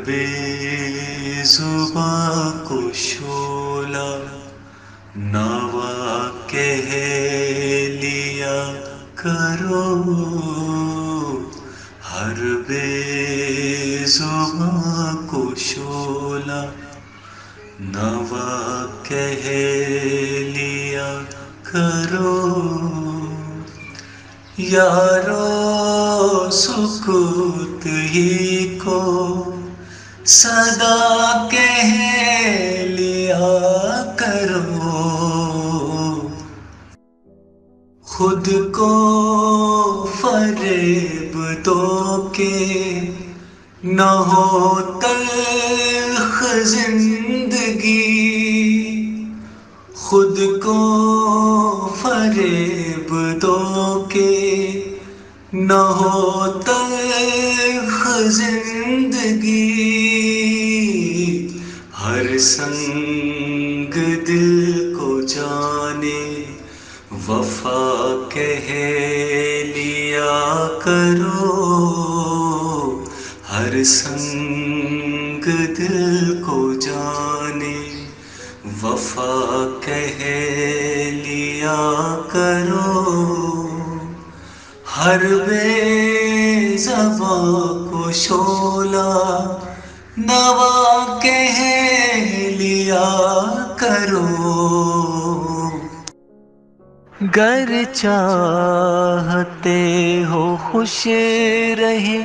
بے زباں کو شولا نوا کہہ لیا کرو، ہر بے زباں کو شولا نوا کہہ لیا کرو، یارو سکوت ہی کو صدا کہہ لیا کرو، خود کو فریب دو کہ نہ ہو تلخ زندگی، خود کو فریب دو کہ نہ ہو تلخ زندگی، ہر سنگ دل کو جانے وفا کہہ لیا کرو، ہر سنگ دل کو جانے وفا کہہ لیا کرو، ہر بے زباں کو شولا نوا کہہ لیا کرو، گر چاہتے ہو خوش رہے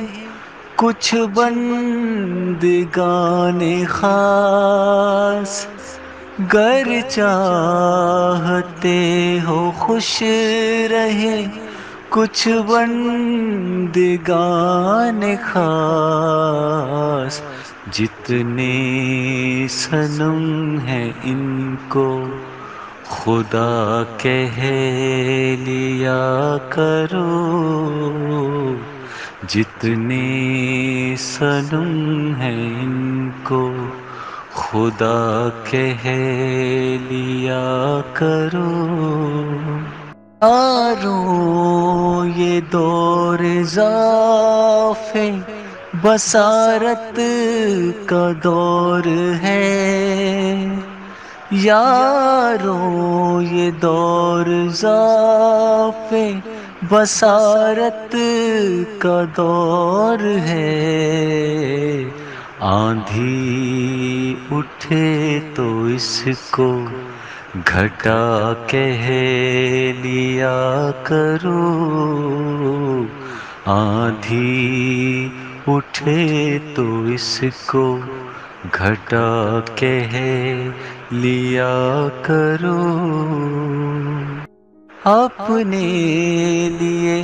کچھ بندگان خاص، گر چاہتے ہو خوش رہے کچھ بندگان خاص، جتنے صنم ہیں ان کو خدا کہہ لیا کرو، جتنے صنم ہیں ان کو خدا کہہ لیا کرو، یارو یہ دور ضعف بصارت کا دور ہے، یارو یہ دور ضعف بصارت کا دور ہے، آندھی اٹھے تو اس کو گھٹا کہہ لیا کرو، آندھی اٹھے تو اس کو گھٹا کہہ لیا کرو، اپنے لیے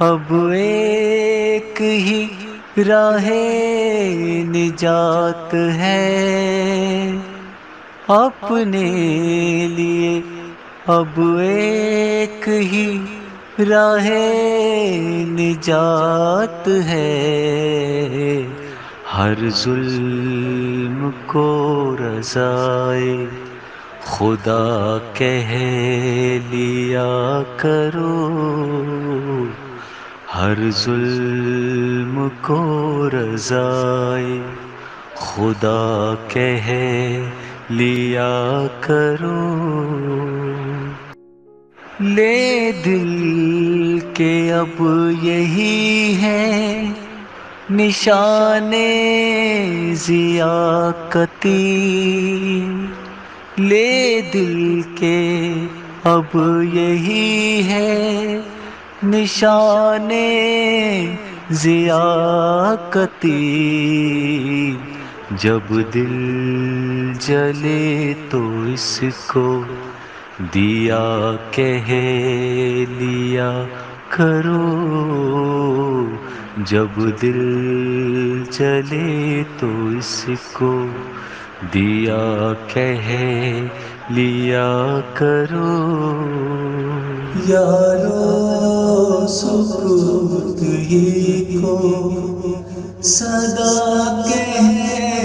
اب ایک ہی راہ نجات ہے، اپنے لیے اب ایک ہی راہ نجات ہے، ہر ظلم کو رضائے خدا کہہ لیا کرو، ہر ظلم کو رضائے خدا کہہ لیا کرو، لے دل کے اب یہی ہے نشان ضیاءتی، لے دل کے اب یہی ہے نشان ضیاءتی، جب دل جلے تو اس کو دیا کہہ لیا کرو، جب دل جلے تو اس کو دیا کہہ لیا کرو، یارو سکوت ہی کو صدا کہہ